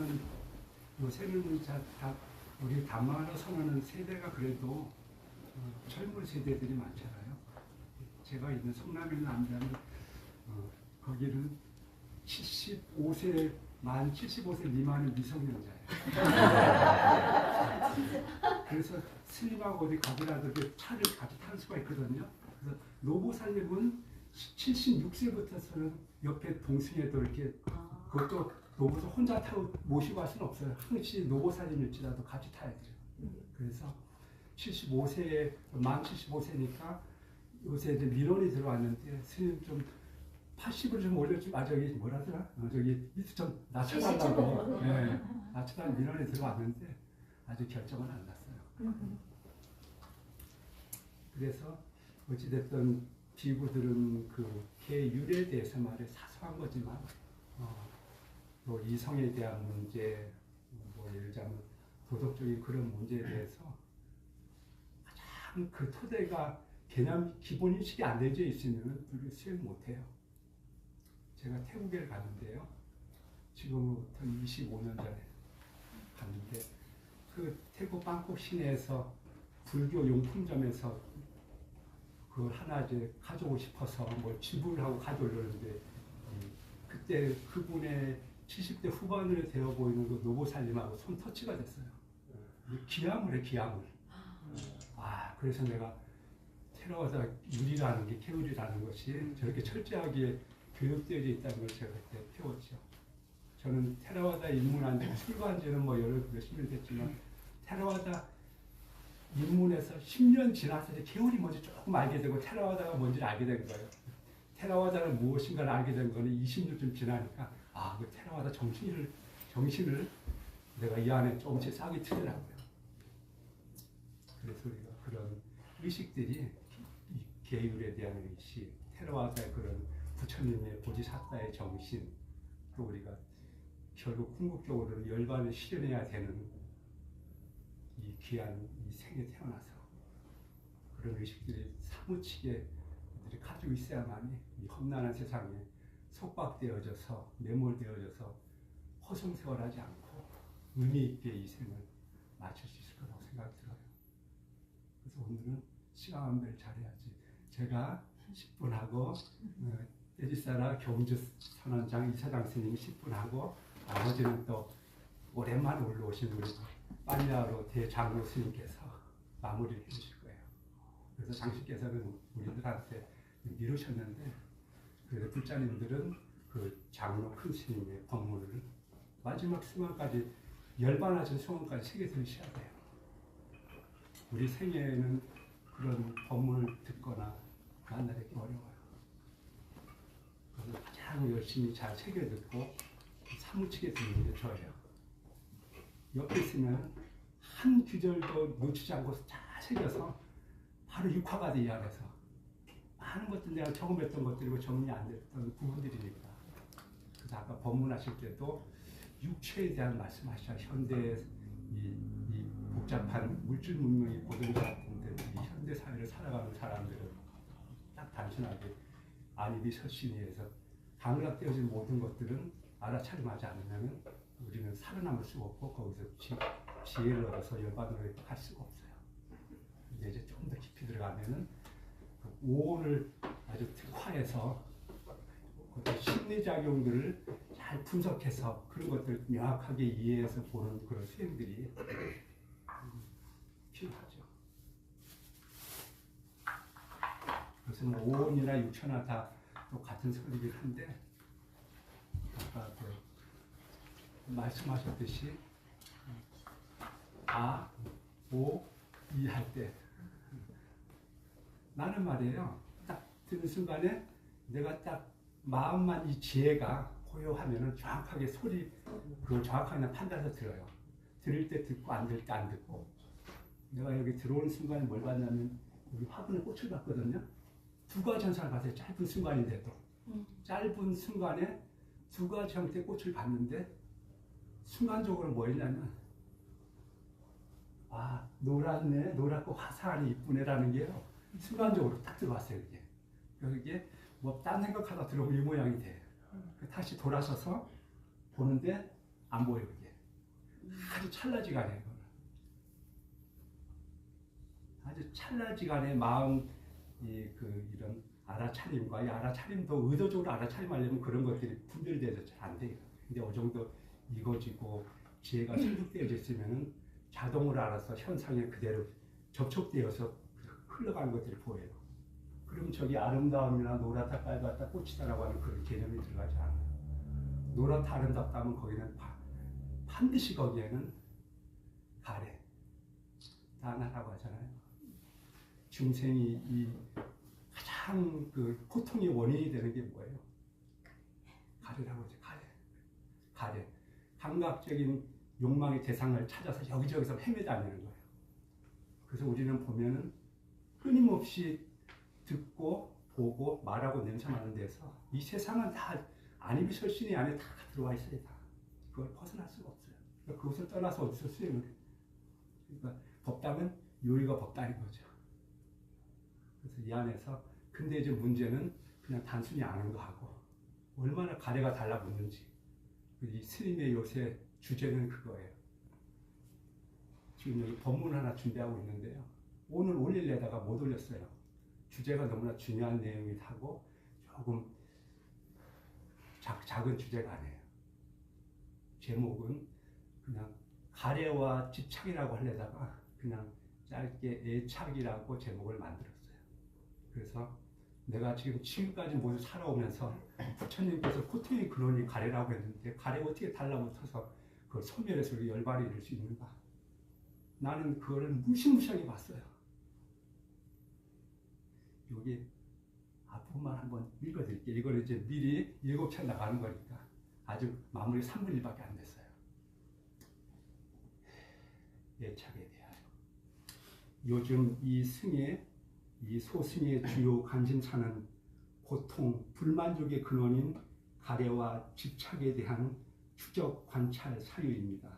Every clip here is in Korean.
보면은 요새는 다 우리 담화로 선호하는 세대가 그래도 젊은 세대들이 많잖아요. 제가 있는 성남에 있는 남자는 거기는 75세 만 75세 미만의 미성년자예요. 그래서 스님하고 어디 가더라도 차를 같이 탈 수가 있거든요. 그래서 노보살님은 76세부터서는 옆에 동승에도 이렇게 그것도 노보살 혼자 타고 모시고 갈 수는 없어요. 항시 노보살님일지라도 같이 타야 돼요. 그래서 75세에 만 75세니까 요새 이제 민원이 들어왔는데 스님 좀 80으로 좀 올려주고 저기 뭐라더라? 저기 밑에 좀 낮춰달라고 네, 낮춰달라는 민원이 들어왔는데 아직 결정은 안 났어요. 그래서 어찌됐든 비구들은 그 계율에 대해서 말해 사소한 거지만 또 이성에 대한 문제, 뭐 예를 들자면 도덕적인 그런 문제에 대해서 가장 그 토대가 개념 기본 인식이 안 되어 있으면 우리 수행 못해요. 제가 태국에 갔는데요. 지금부터 25년 전에 갔는데 그 태국 방콕 시내에서 불교 용품점에서 그걸 하나 이제 가져오고 싶어서 뭘 지불하고 가져오려는데 그때 그분의 70대 후반으로 되어 보이는 그 노보살님하고 손 터치가 됐어요. 기함을 해, 기함을. 그래서 내가 테라와다 율이라는 게, 계율이라는 것이 저렇게 철저하게 교육되어 있다는 걸 제가 그때 배웠죠. 저는 테라와다 입문한 지 출가한 지는 뭐 몇십 년 됐지만 테라와다 입문해서 10년 지나서 이제 계율이 뭔지 조금 알게 되고 테라와다가 뭔지를 알게 된 거예요. 테라와다는 무엇인가를 알게 된 거는 20년쯤 지나니까 그 테라와다 정신을 내가 이 안에 조금씩 싹이 트더라고요. 그래서 우리가 그런 의식들이 이 계율에 대한 의식, 테라와다의 그런 부처님의 보지사다의 정신, 또 우리가 결국 궁극적으로는 열반을 실현해야 되는 이 귀한 이 생에 태어나서 그런 의식들이 사무치게 우리들이 가지고 있어야만이 이 험난한 세상에 속박되어져서 매몰되어져서 허송세월하지 않고 의미 있게 이 생을 마칠 수 있을 거라고 생각이 들어요. 그래서 오늘은 시간안배를 잘해야지. 제가 10분 하고 때지사라 경주 선원장 이사장 스님이 10분 하고 나머지는 또 오랜만에 올라오신 우리 빨야로 대장로 스님께서 마무리를 해주실 거예요. 그래서 장씨께서는 우리들한테 미루셨는데 그래서 불자님들은 그 장로 큰 스님의 법문을 마지막 순간까지 열반하신 순간까지 새겨 들으셔야 돼요. 우리 생애에는 그런 법문을 듣거나 만나기 어려워요. 그래서 가장 열심히 잘 새겨 듣고 사무치게 듣는 게 저예요. 옆에 있으면 한 구절도 놓치지 않고 잘 새겨서 바로 육화가 돼, 이 안에서. 많은 것들 내가 경험했던 것들이고 정리 안 됐던 부분들이니까. 그래서 아까 법문하실 때도 육체에 대한 말씀하시죠. 현대 이 복잡한 물질 문명의 고등자 같은데 이 현대 사회를 살아가는 사람들은 딱 단순하게 안입이 설신이해서 강락되어진 모든 것들은 알아차림하지 않으면 우리는 살아남을 수가 없고 거기서 지혜를 얻어서 열반으로 갈 수가 없어요. 이제 좀 더 깊이 들어가면은 그 오온을 아주 특화해서 그 심리작용들을 잘 분석해서 그런 것들을 명확하게 이해해서 보는 그런 수행들이 필요하죠. 그래서 뭐 오온이나 육천화 다 똑같은 소리긴 한데 아까 말씀하셨듯이 오, 이 할 때 나는 말이에요. 딱 듣는 순간에 내가 딱 마음만 이 지혜가 고요하면은 정확하게 그걸 정확하게 판단해서 들어요. 들을 때 듣고 안 들을 때 안 듣고. 내가 여기 들어오는 순간에 뭘 봤냐면 여기 화분에 꽃을 봤거든요. 두 가지 현상을 봤어요. 짧은 순간인데도. 짧은 순간에 두 가지 형태의 꽃을 봤는데 순간적으로 뭐였냐면 노랗네, 노랗고 화사하니 이쁘네라는 게요. 순간적으로 딱 들어왔어요. 이게 뭐 딴 생각하다 들어오면 이 모양이 돼. 다시 돌아서서 보는데 안 보여 이게. 아주 찰나지간에 아주 찰나지간에 마음 이런 알아차림과 이 알아차림도 의도적으로 알아차림하려면 그런 것들이 분별돼서 잘 안 돼요. 근데 어느 정도 이거지고 지혜가 성숙되어져 있으면은 자동으로 알아서 현상에 그대로 접촉되어서 흘러가는 것들이 보여요. 그럼 저기 아름다움이나 노랗다 빨갛다 꽃이다라고 하는 그런 개념이 들어가지 않아요. 노랗다 아름답다 하면 거기는 반드시 거기에는 가래, 단하라고 하잖아요. 중생이 이 가장 그 고통의 원인이 되는 게 뭐예요? 가래라고 하죠. 가래. 감각적인 욕망의 대상을 찾아서 여기저기서 헤매다니는 거예요. 그래서 우리는 보면은 끊임없이 듣고 보고 말하고 냄새 맡는 데서 이 세상은 다 안입이 설신이 안에 다 들어와 있어요. 다. 그걸 벗어날 수가 없어요. 그러니까 그것을 떠나서 어디서 수행을 해요. 그러니까 법당은 요리가 법당인 거죠. 그래서 이 안에서 근데 이제 문제는 그냥 단순히 아는 거 하고 얼마나 가래가 달라붙는지 이 스님의 요새 주제는 그거예요. 지금 여기 법문 하나 준비하고 있는데요. 오늘 올리려다가 못 올렸어요. 주제가 너무나 중요한 내용이 하고 조금 작은 주제가 아니에요. 제목은 그냥 가래와 집착이라고 하려다가 그냥 짧게 애착이라고 제목을 만들었어요. 그래서 내가 지금까지 모두 살아오면서 부처님께서 고통이 근원이 가래라고 했는데 가래가 어떻게 달라붙어서 그걸 소멸해서 열반을 이룰 수 있는가? 나는 그거를 무시무시하게 봤어요. 여기 앞부분만 한번 읽어드릴게요. 이걸 이제 미리 7차 나가는 거니까 아직 마무리 3분의 1밖에 안 됐어요. 애착에 대하여. 요즘 이 소승의 주요 관심사는 고통, 불만족의 근원인 가래와 집착에 대한 추적 관찰 사유입니다.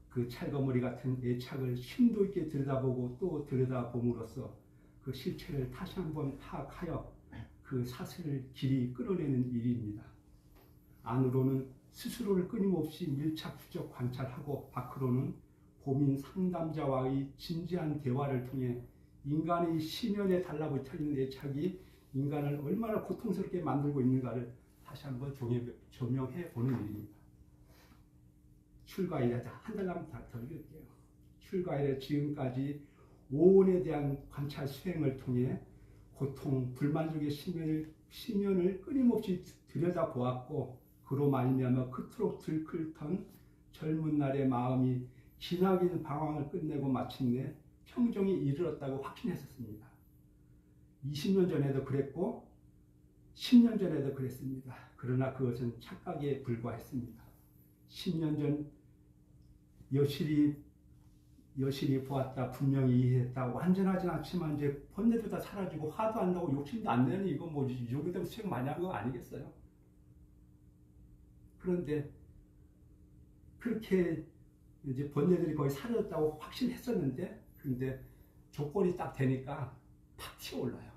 그 찰거머리 같은 애착을 심도 있게 들여다보고 또 들여다봄으로써 그 실체를 다시 한번 파악하여 그 사슬을 길이 끌어내는 일입니다. 안으로는 스스로를 끊임없이 밀착 추적 관찰하고 밖으로는 고민 상담자와의 진지한 대화를 통해 인간의 심연에 달라붙어 있는 애착이 인간을 얼마나 고통스럽게 만들고 있는가를 다시 한번 조명해 보는 일입니다. 출가 이래 한 달만 더 읽을게요. 출가 이래 지금까지 오온에 대한 관찰 수행을 통해 고통, 불만족의 심연을 끊임없이 들여다보았고 그로 말미암아 그토록 들끓던 젊은 날의 마음이 기나긴 방황을 끝내고 마침내 평정에 이르렀다고 확신했었습니다. 20년 전에도 그랬고 10년 전에도 그랬습니다. 그러나 그것은 착각에 불과했습니다. 10년 전 여실히 보았다, 분명히 이해했다, 완전하진 않지만 이제 번뇌도 다 사라지고 화도 안 나고 욕심도 안 내니 이건 뭐지, 이 정도 되면 수행 많이 한 거 아니겠어요? 그런데 그렇게 이제 번뇌들이 거의 사라졌다고 확신했었는데, 근데 조건이 딱 되니까 팍 튀어올라요.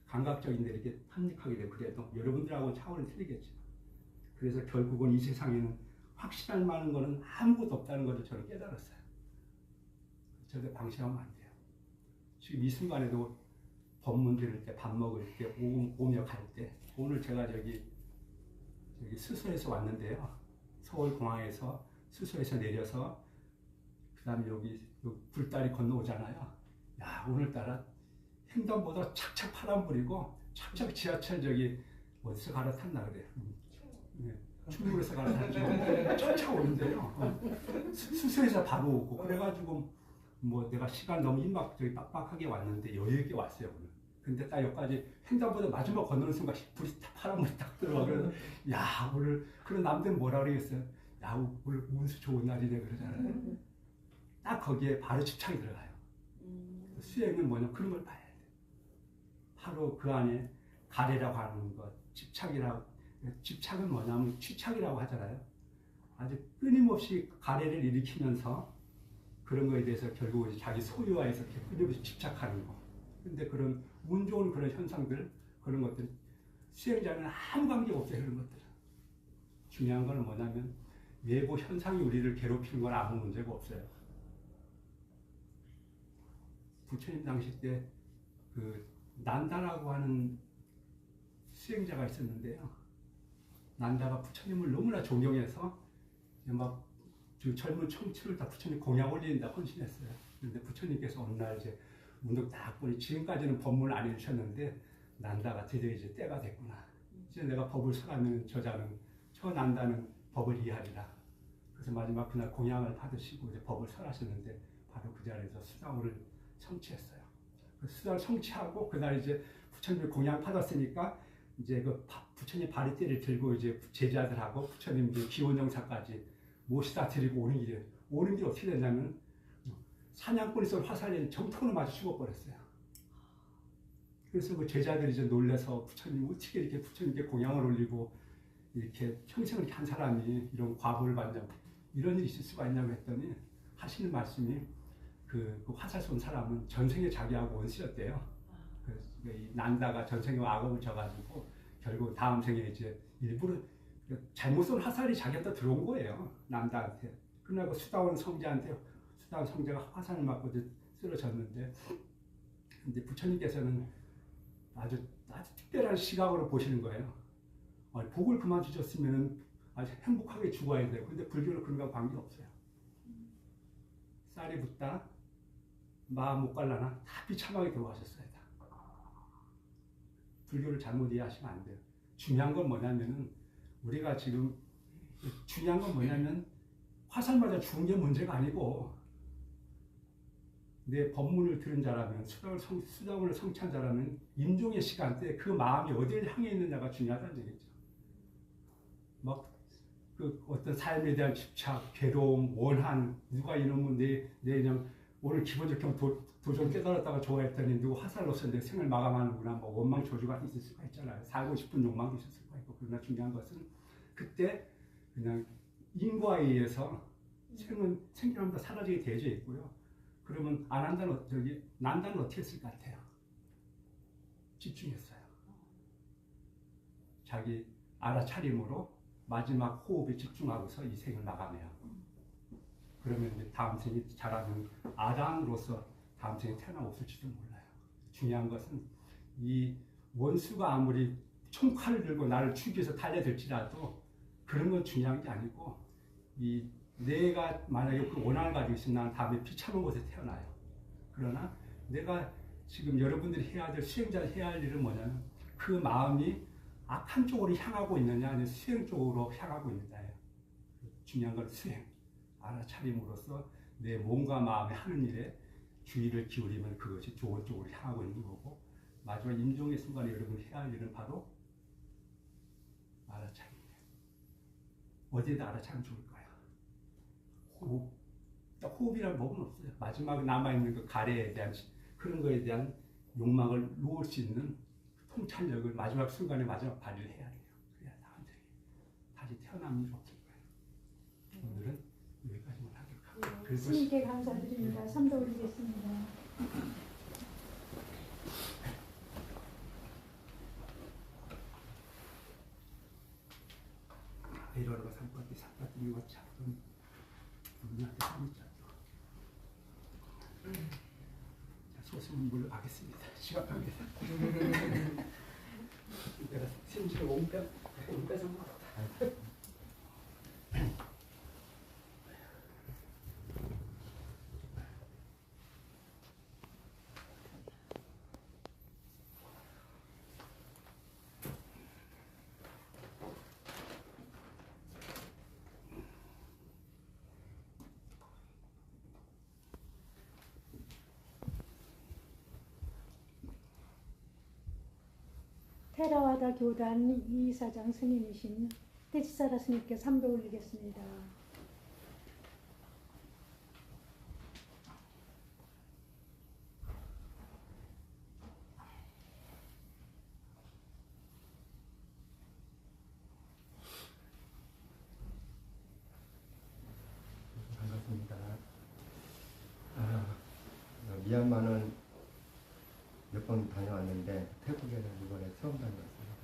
감각적인데 이렇게 탐닉하게 되고, 그래도 여러분들하고는 차원이 틀리겠죠. 그래서 결국은 이 세상에는 확신할 만한 거는 아무것도 없다는 것을 저는 깨달았어요. 절대 방심하면 안 돼요. 지금 이 순간에도 법문 들을 때, 밥 먹을 때, 오며 갈 때, 오늘 제가 저기 수서에서 왔는데요. 서울공항에서 수서에서 내려서 그 다음에 여기 굴다리 건너오잖아요. 야, 오늘따라 횡단보도 착착 파란 불이고 착착 지하철 저기 어디서 갈아탔나 그래요. 네. 충무에서 갈아탔죠. 착착 오는데요. 수서에서 바로 오고 그래가지고 뭐 내가 시간 너무 저기 빡빡하게 왔는데 여유 있게 왔어요 오늘. 근데 딱 여기까지 횡단보도 마지막 건너는 순간 불이 파란 불이 딱 들어와. 그래서 야, 오늘 그런 남들은 뭐라 그러겠어요. 야, 오늘 운수 좋은 날이네 그러잖아요. 딱 거기에 바로 집착이 들어가요. 수행은 뭐냐, 그런 걸 봐야 돼. 바로 그 안에 가래라고 하는 것, 집착은 뭐냐면 취착이라고 하잖아요. 아주 끊임없이 가래를 일으키면서 그런 거에 대해서 결국 이제 자기 소유화해서 끊임없이 집착하는 거. 근데 그런 운 좋은 그런 현상들, 그런 것들 수행자는 아무 관계 없어요. 그런 것들은. 중요한 건 뭐냐면 외부 현상이 우리를 괴롭히는 건 아무 문제가 없어요. 부처님 당시 때 그 난다라고 하는 수행자가 있었는데요. 난다가 부처님을 너무나 존경해서 막 젊은 청춘을 다 부처님 공양 올린다 헌신했어요. 그런데 부처님께서 어느 날 이제 문득 딱 보니 지금까지는 법문을 안 해주셨는데 난다가 드디어 이제 때가 됐구나. 이제 내가 법을 설하면 저 난다는 법을 이해하리라. 그래서 마지막 그날 공양을 받으시고 이제 법을 설하셨는데 바로 그 자리에서 수다원을 성취했어요. 그 수다를 성취하고 그날 이제 부처님을 공양 받았으니까 이제 그 부처님 바리떼를 들고 이제 제자들하고 부처님 이제 기원정사까지 모시다 드리고 오는 길이 어떻게 되냐면 사냥꾼에서 화살에 정통으로 맞아 죽어버렸어요. 그래서 그 제자들이 이제 놀래서 부처님 어떻게 이렇게 부처님께 공양을 올리고 이렇게 평생을 이렇게 한 사람이 이런 과보를 받냐 이런 일이 있을 수가 있냐고 했더니 하시는 말씀이 그 화살 쏜 사람은 전생에 자기하고 원수였대요. 그래서 이 난다가 전생에 악업을 져가지고 결국 다음 생에 이제 일부러 잘못 쏜 화살이 자기한테 들어온 거예요. 난다한테. 그러나 수다원 성자한테 수다원 성자가 화살을 맞고 쓰러졌는데 근데 부처님께서는 아주 특별한 시각으로 보시는 거예요. 복을 그만 주셨으면 아주 행복하게 죽어야 돼요. 근데 불교는 그런 거 관계 없어요. 쌀이 붙다 마음 못 갈라나 다 비참하게 돌아가셨어요. 다. 불교를 잘못 이해하시면 안 돼요. 중요한 건 뭐냐면은 우리가 지금 중요한 건 뭐냐면 화살 맞아 죽은 게 문제가 아니고 내 법문을 들은 자라면 수다원을 성취한 자라면 임종의 시간대에 그 마음이 어디를 향해 있느냐가 중요하다는 얘기죠. 막 그 어떤 삶에 대한 집착, 괴로움, 원한 누가 이놈은 내 그냥 오늘 기본적으로 도전 깨달았다가 좋아했더니 누구 화살로서 내 생을 마감하는구나 뭐 원망 저주가 있을 수가 있잖아요. 살고 싶은 욕망도 있을 수가 있고 그러나 중요한 것은 그때 그냥 인과에 의해서 생은 생겨나면서 사라지게 되어져 있고요. 그러면 난다는 어떻게 했을 것 같아요? 집중했어요. 자기 알아차림으로 마지막 호흡에 집중하고서 이 생을 마감해요. 그러면 이제 다음 생이 자라는 아당으로서 다음 생에 태어나 없을지도 몰라요. 중요한 것은 이 원수가 아무리 총칼을 들고 나를 죽이기 위해서 달려들지라도 그런 건 중요한 게 아니고 이 내가 만약에 그 원한을 가지고 있으면 난 다음에 비참한 곳에 태어나요. 그러나 내가 지금 여러분들이 해야 될 수행자를 해야 할 일은 뭐냐면 그 마음이 악한 쪽으로 향하고 있느냐 아니면 수행 쪽으로 향하고 있느냐예요. 중요한 건 수행. 알아차림으로써 내 몸과 마음에 하는 일에 주의를 기울이면 그것이 좋은 쪽으로 향하고 있는 거고 마지막 임종의 순간에 여러분이 해야 할 일은 바로 알아차림이에요. 어디에다 알아차리면 좋을까요? 호흡. 호흡이라는 법은 없어요. 마지막에 남아있는 그 가래에 대한 그런 거에 대한 욕망을 놓을 수 있는 통찰력을 마지막 순간에 마지막 발휘를 해야 돼요. 그래야 다시 태어나는 일이 없을 거예요. 오늘은 여기까지만 하도록 하겠습니다. 스님께 감사드립니다. 삼도 올리겠습니다. 이러러가 삼바디 삼바디 와 작은 누구한테 삼자도 소수문 물러가겠습니다. 시간 관계상 내가 심지어 온배선 먹었다. 테라와다 교단 이사장 스님이신 테치사라 스님께 삼도 올리겠습니다. 반갑습니다. 미얀마는 몇 번 다녀왔는데 태국에는 이번에 처음 다녀왔습니다.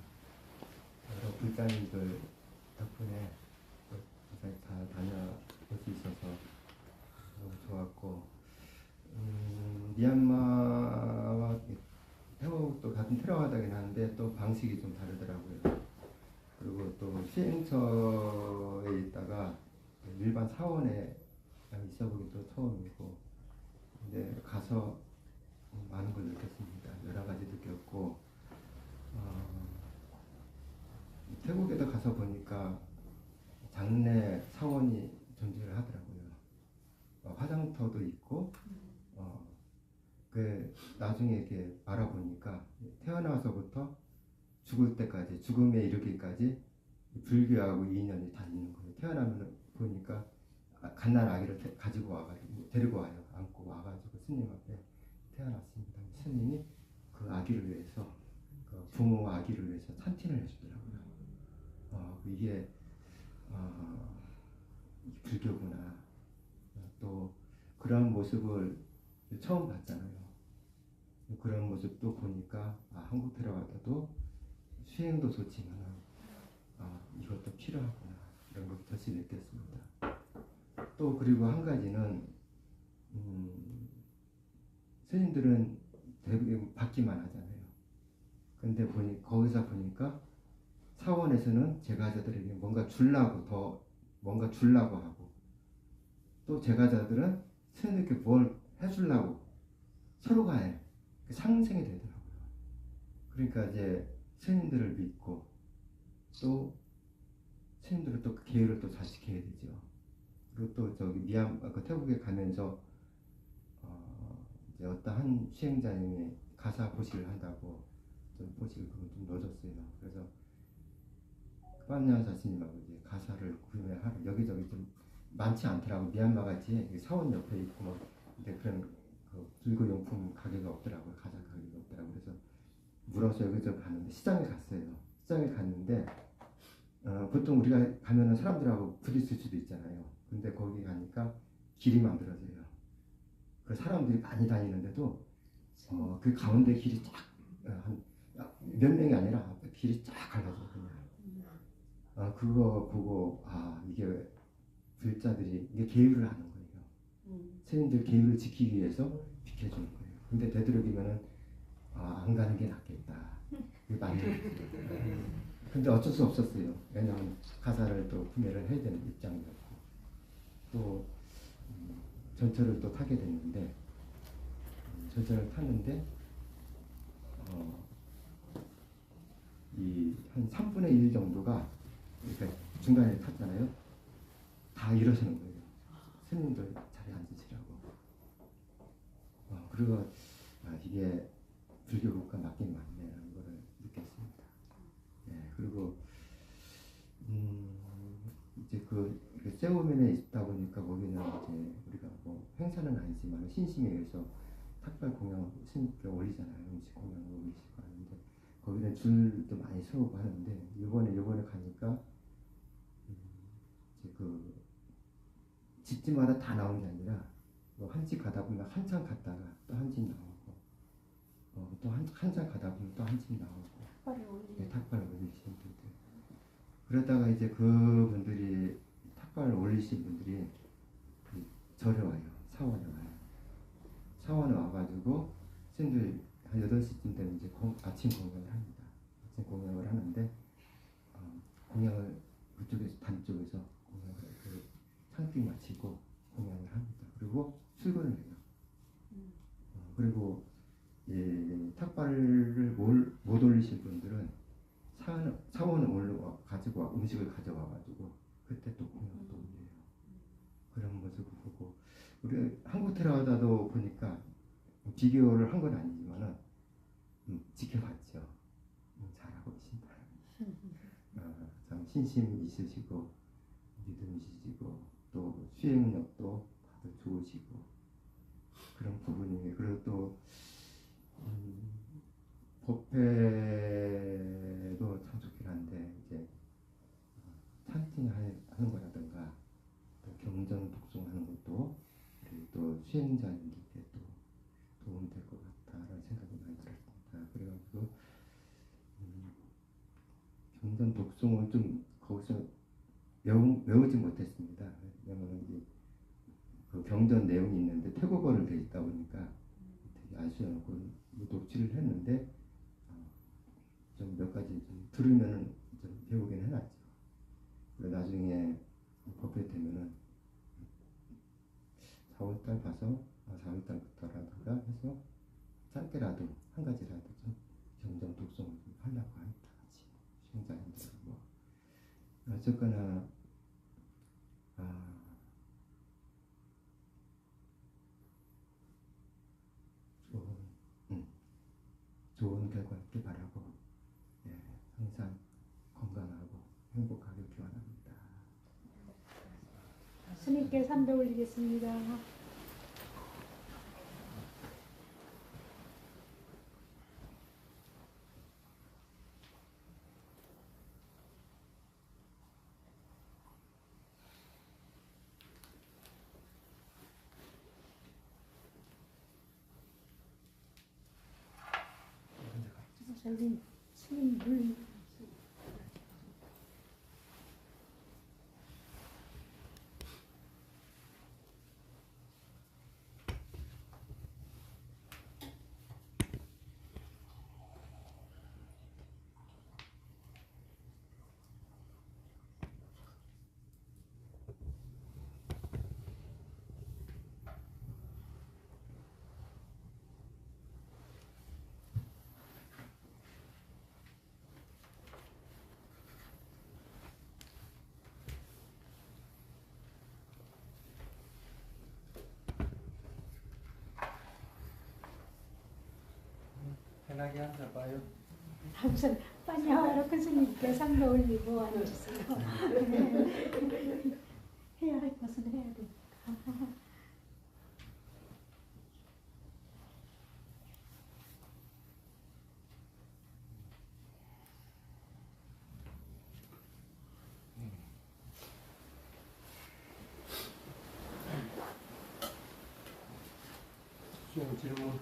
여러 불자님들 덕분에 무사히 잘 미얀마와 태국도 같은 테러와다긴 하는데 또 방식이 좀 다르더라고요. 그리고 또 시행처에 있다가 일반 사원에 있어보기 또 처음이고, 근데 가서 많은 걸 느꼈습니다. 여러 가지 느꼈고, 태국에도 가서 보니까 장례 사원이 존재를 하더라고요. 화장터도 있고, 그 나중에 이렇게 알아보니까 태어나서부터 죽을 때까지, 죽음에 이르기까지 불교하고 인연이 다 있는 거예요. 태어나면 보니까 갓난 아기를 가지고 와가지고 데리고 와요. 안고 와가지고 스님 앞에 태어났습니다. 스님이 그 아기를 위해서, 그 부모와 아기를 위해서 찬틴을 해주더라고요. 이게 불교구나. 또 그런 모습을 처음 봤잖아요. 그런 모습도 보니까 한국 테러와다도 수행도 좋지만 이것도 필요하구나, 이런 걸 다시 느꼈습니다. 또 그리고 한 가지는 스님들은 대부분 받기만 하잖아요. 근데 거기서 보니까 사원에서는 제가자들에게 뭔가 주려고 뭔가 주려고 하고, 또 제가자들은 스님에게 뭘 해주려고 서로가 상생이 되더라고요. 그러니까 이제 스님들을 믿고 또 스님들은 또 그 계율을 또 잘 지켜야 되죠. 그리고 또 저기 태국에 가면서 이제 어떤 한 수행자님이 가사 보시를 한다고 좀 보시를 좀 넣어줬어요. 그래서 반야사 스님하고 이제 가사를 구매하러 여기저기 좀 많지 않더라고. 미얀마 같이 사원 옆에 있고 뭐 근데 그런 그 불교 용품 가게가 없더라고요. 가사 가게가 없더라고요. 그래서 물어서 여기저기 갔는데 시장에 갔어요. 시장에 갔는데 보통 우리가 가면은 사람들하고 부딪힐 수도 있잖아요. 근데 거기 가니까 길이 만들어져요. 그 사람들이 많이 다니는데도 그 가운데 길이 쫙 한 몇 명이 아니라 길이 쫙 갈라져요. 그냥 그거 보고 이게 불자들이 이게 계율을 하는 거예요. 스님들 계율을 지키기 위해서 비켜주는 거예요. 근데 되도록이면은 안 가는 게 낫겠다. 이게 맞는 거예요. 근데 어쩔 수 없었어요. 왜냐하면 가사를 또 구매를 해야 되는 입장이었고, 또 전철을 또 타게 됐는데 전철을 탔는데 이 한 3분의 1 정도가 이렇게 중간에 탔잖아요. 다 일어서는 거예요. 스님들 자리에 앉으시라고. 그리고 이게 불교 국가 맞긴 맞네라는 걸 느꼈습니다. 그리고 이제 그 세우면에 있다 보니까 거기는 이제 우리가 뭐 행사는 아니지만 신심에 의해서 탁발 공양 스님께 올리잖아요. 음식 공양을 올리시고 하는데 거기는 줄도 많이 서고 하는데 이번에 가니까 이제 그 집집마다 다 나온 게 아니라 뭐 한 집 가다 보면 한참 갔다가 또 한 집 나오고 또 한참 가다 보면 또 한 집 나오고 탁발을 올리시는 분들. 그러다가 이제 그분들이 탁발을 올리신 분들이 절에 와요. 사원에 와요. 사원에 와가지고 스님들 한 8시쯤 되면 이제 아침 공양을 합니다. 아침 공양을 하는데 공양을 그쪽에서 단쪽에서 공양을 창띠 마치고 공양을 합니다. 그리고 출근을 해요. 그리고 탁발을 못 올리신 분들은 사원을 가지고 음식을 가져와가지고 그때 또 공양을 또 올려요. 그런 모습을 보고 우리 한국 테라와다도 보니까 비교를 한 건 아니지만은 지켜봤죠. 잘하고 계신다. 참 신심 있으시고 믿음 있으시고 또 수행력도 다들 좋으시고 그런 부분이. 그리고 또 법회도 참 좋긴 한데 이제 찬팅 하는 거라든가 또 경전 독송하는 것도 그리고 또 수행자님들께 또 도움이 될 것 같다라는 생각이 많이 들었습니다. 그래가지고 경전 독송을 좀 거기서 외우지 못했습니다. 왜냐면 그 경전 내용이 있는데 태국어를 돼 있다 보니까 ICU해놓고 녹취를 했는데 좀 몇 가지 좀 들으면은 좀 배우긴 해놨죠. 그리고 나중에 법회 되면은 4월달 가서 4월달부터라든가 해서 짧게라도 한 가지라도 좀 점점 독송을 좀 하려고 합니다. 같이 시행자님들하고 어쨌거나 좋은 결과 있길 바라고 항상 건강하고 행복하길 기원합니다. 스님께 삼배 올리겠습니다. 저기 스님 물 편하게 앉아봐요. 우선 빠냐와라 큰 스님께 삼배 올리고 앉으세요. 해야 할 것은 해야 돼. 수영 질문.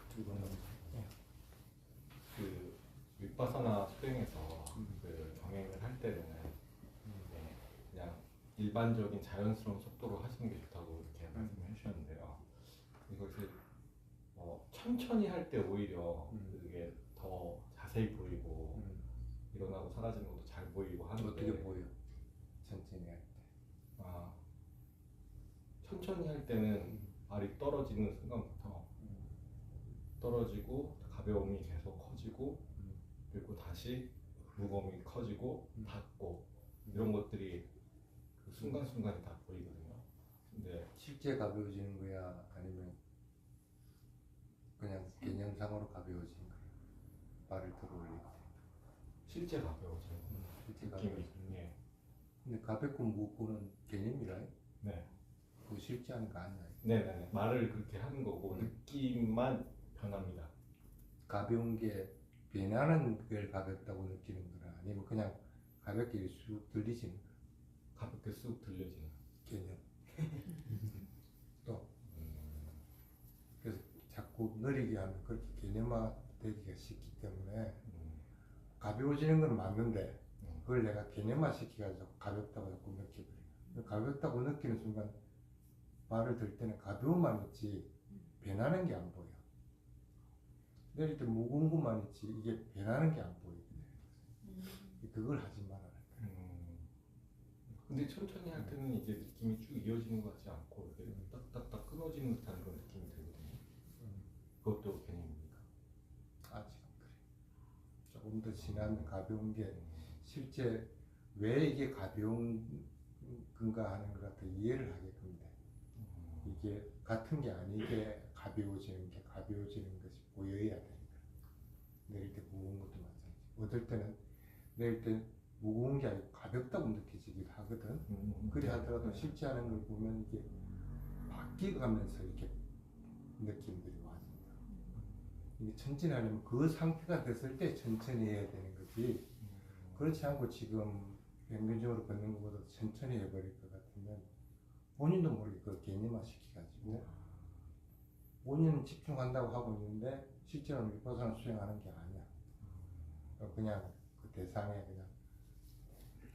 두 분은 그 윗바사나 수행에서 그 병행을 할 때는 네, 그냥 일반적인 자연스러운 속도로 하시는 게 좋다고 이렇게 말씀해 주셨는데요. 이것을 천천히 할 때 오히려 그게 더 자세히 보이고 일어나고 사라지는 것도 잘 보이고 하는데 어떻게 보여? 천천히 할 때. 아, 천천히 할 때는 발이 떨어지는 순간부터 떨어지고 가벼움이 계속 커지고 그리고 다시 무거움이 커지고 닿고 이런 것들이 그 순간순간에 다 보이거든요. 근데 실제 가벼워지는 거야? 아니면 그냥 개념상으로 가벼워지는 거야? 발을 들어 올릴 때. 실제 가벼워지는 실제 느낌이 가벼워지는. 예. 근데 가볍고 무겁고는 개념이라. 네. 그거 실제 하는 거 아니야? 네네네. 말을 그렇게 하는 거고 느낌만 변합니다. 가벼운 게 변하는 걸 가볍다고 느끼는 거라 아니면 그냥 가볍게 쑥 들리지는 거야? 가볍게 쑥 들려지는. 개념. 또 그래서 자꾸 느리게 하면 그렇게 개념화되기가 쉽기 때문에 가벼워지는 건 맞는데 그걸 내가 개념화 시켜가지고 가볍다고 자꾸 느껴버려. 가볍다고 느끼는 순간 말을 들 때는 가벼움만 있지 변하는 게 안 보여. 내릴 때 무거운 것만 있지 이게 변하는 게 안 보이거든. 그걸 하지 말아라. 근데 천천히 할 때는 이제 느낌이 쭉 이어지는 것 같지 않고 이렇게 딱딱딱 끊어지는 듯한 그런 느낌이 들거든요. 그것도 개념입니까? 아직은 그래. 조금 더 지나면 가벼운 게 실제 왜 이게 가벼운 건가 하는 것 같아 이해를 하게 됩니다. 이게 같은 게 아니게 가벼워지는 것이 보여야 되니까. 내릴 때 무거운 것도 마찬가지. 어떨 때는 내릴 때 무거운 게 아니고 가볍다고 느껴지기도 하거든. 그리 하더라도 실제 하는 걸 보면 이게 바뀌어가면서 이렇게 느낌들이 와진다. 이게 천천히 하려면 그 상태가 됐을 때 천천히 해야 되는 거지. 그렇지 않고 지금 평균적으로 걷는 것보다 천천히 해버릴 것 같으면 본인도 모르게 그걸 개념화 시켜가지고 본인은 집중한다고 하고 있는데 실제로는 윗바사는 수행하는 게 아니야. 그냥 그 대상에 그냥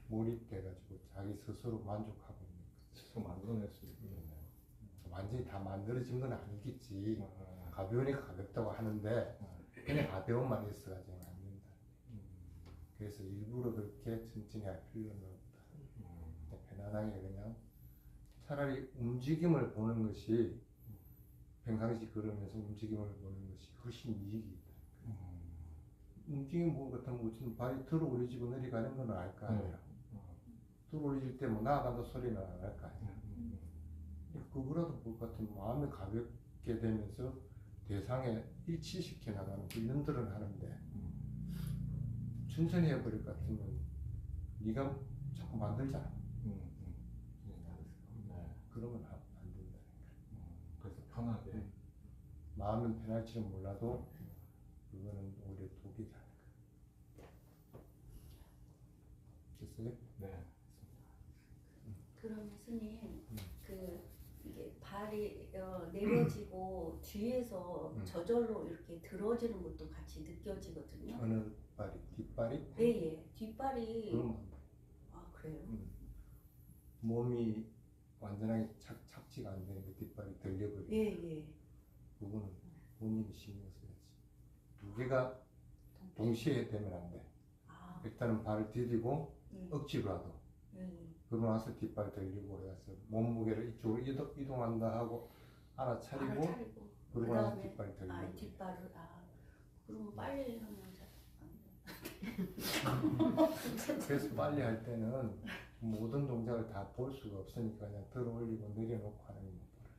몰입돼가지고 자기 스스로 만족하고 있는 거지. 스스로 만들어낼 수 있겠네요. 완전히 다 만들어진 건 아니겠지. 아, 가벼우니까 가볍다고 하는데 그냥 가벼움만 있어가지고는 안 된다. 그래서 일부러 그렇게 천천히 할 필요는 없다. 그냥 편안하게 그냥 차라리 움직임을 보는 것이 평상시 걸으면서 움직임을 보는 것이 훨씬 이익이 있다. 움직임 보는 것 같으면 무슨 발이 들어 올리지고 내려가는 건 알 거 아니야. 들어 올릴 때 뭐 나아간다 소리는 안 할 거 아니야. 그거라도 볼 것 같으면 마음이 가볍게 되면서 대상에 일치시켜 나가는 훈련들은 하는데 천천히 해버릴 것 같으면 네가 자꾸 만들잖아. 네. 그러면 안 된다. 그래서 편하게. 마음은 편할지는 몰라도 그거는 오히려 독이다. 됐어요? 네. 그러면 스님 그 이게 발이 내려지고 뒤에서 저절로 이렇게 들어지는 것도 같이 느껴지거든요. 어느 발이? 뒷발이? 예예. 뒷발이 그럼 아 그래요? 몸이 완전하게 착지가 안 되니까 뒷발이 들려버리고 예예. 그거는 본인이 신경 써야지. 두 개가 동시에 되면 안 돼. 아 일단은 발을 디디고 억지로라도 그러고 나서 뒷발 들리고 해서 몸무게를 이쪽으로 이동한다 하고 알아차리고 그러고 나서 그다음에 뒷발 들리고 아 뒷발을 그러면 빨리 하면 그래서 빨리 할 때는 모든 동작을 다 볼 수가 없으니까 그냥 들어 올리고 내려놓고 하는 게 뭐라.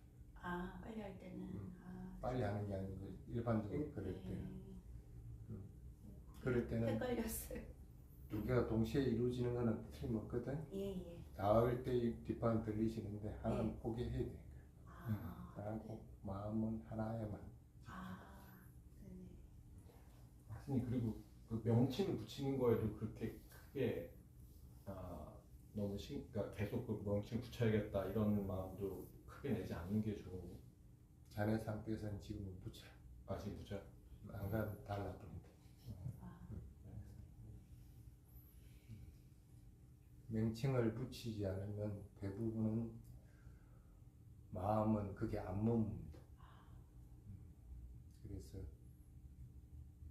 아 빨리 할 때는 빨리 하는 게 아니고 일반적으로 그럴 때 그럴 때는 헷갈렸어요. 두 개가 동시에 이루어지는 거는 틀림없거든. 예예. 닿을 때 뒷발은 들리시는데 하나는 포기해야 돼. 나하고 마음은 하나에만. 네네. 스님 그리고 그 명칭을 붙이는 거에도 그렇게 크게 너무 그러니까 계속 그 명칭 붙여야겠다 이런 마음도 크게 내지 않는 게 좋은. 자네 상태에서는 지금은 붙여. 지금 붙여. 안 가면 달라붙는다. 명칭을 붙이지 않으면 대부분은 마음은 그게 안 머뭅니다. 그래서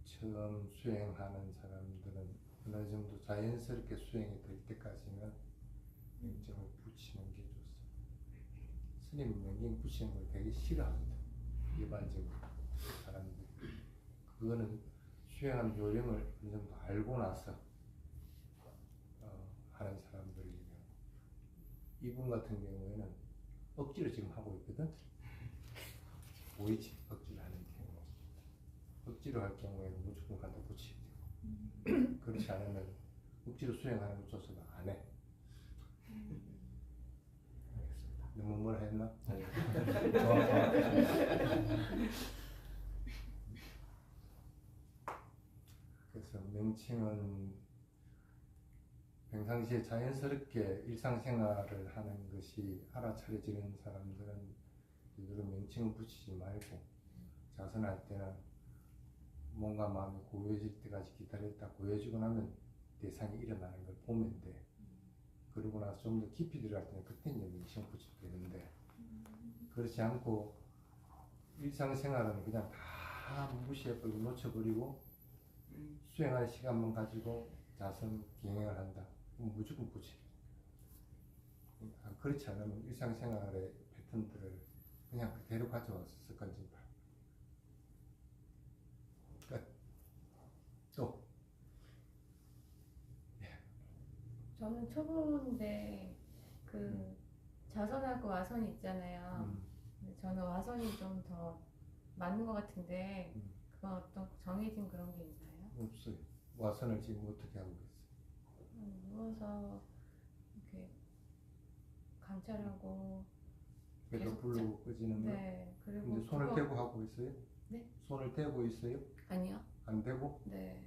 처음 수행하는 사람들은 어느 정도 자연스럽게 수행이 될 때까지는 명칭을 붙이는 게 좋습니다. 스님은 명칭 붙이는 걸 되게 싫어합니다. 일반적으로 사람들. 그거는 수행한 요령을 어느 정도 알고 나서 하는 사람들이면 이분 같은 경우에는 억지로 지금 하고 있거든. 보이지? 억지로 하는 경우. 억지로 할 경우에는 무조건 갖다 붙이게 되고 그렇지 않으면 억지로 수행하는 것조차도 안 해. 너무 뭐라 했나? 그래서 명칭은 평상시에 자연스럽게 일상생활을 하는 것이 알아차려지는 사람들은 이런 명칭을 붙이지 말고 자선할 때는 뭔가 마음이 고요해질 때까지 기다렸다 고요해지고 나면 대상이 일어나는 걸 보면 돼. 그러고 나서 좀 더 깊이 들어갈 때는 그때 이제 명칭을 붙이게 되는데 그렇지 않고 일상생활은 그냥 다 무시해버리고 놓쳐버리고 수행하는 시간만 가지고 자선 경영을 한다. 무조건 붙이게. 그렇지 않으면 일상생활의 패턴들을 그냥 그대로 가져와서 습관적으로. 또 저는 초보인데 그 자선하고 와선이 있잖아요. 근데 저는 와선이 좀 더 맞는 것 같은데 그건 어떤 정해진 그런 게 있나요? 없어요. 와선을 지금 어떻게 하고 있어요? 누워서 이렇게 감찰하고 배가 계속 부르고 꺼지는 거? 네 그리고 근데 손을 그거- 대고 하고 있어요? 네? 손을 대고 있어요? 아니요. 안 대고? 네.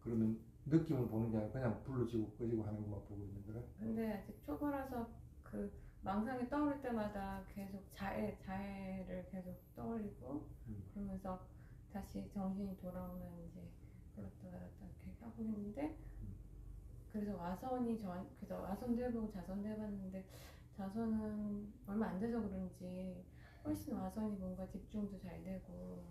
그러면 느낌을 보는 게 아니라 그냥 불러지고 꺼지고 하는 것만 보고 있는 거라? 근데 아직 초보라서 그 망상이 떠오를 때마다 계속 자해를 계속 떠올리고 그러면서 다시 정신이 돌아오면 이제 그렇다 이렇게 하고 있는데 그래서 그래서 와선도 해보고 자선도 해봤는데 자선은 얼마 안 돼서 그런지 훨씬 와선이 뭔가 집중도 잘 되고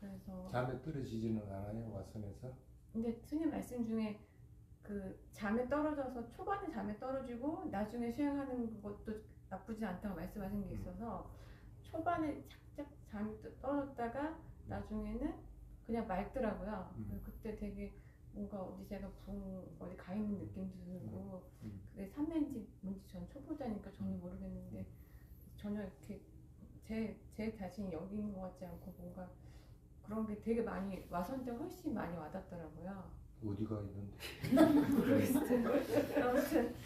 그래서 잠에 떨어지지는 않아요 와선에서? 근데 스님 말씀 중에 그 잠에 떨어져서 초반에 잠에 떨어지고 나중에 수행하는 것도 나쁘지 않다고 말씀하신 게 있어서 초반에 착착 잠이 떨어졌다가 나중에는 그냥 맑더라고요. 그때 되게 뭔가 어디 제가 어디 가 있는 느낌도 들고 그게 삼매인지 뭔지 전 초보자니까 전혀 모르겠는데 전혀 이렇게 제 자신이 여기 있는 것 같지 않고 뭔가 그런 게 되게 많이 와선 때 훨씬 많이 와닿더라고요. 어디가 있는데? 아무튼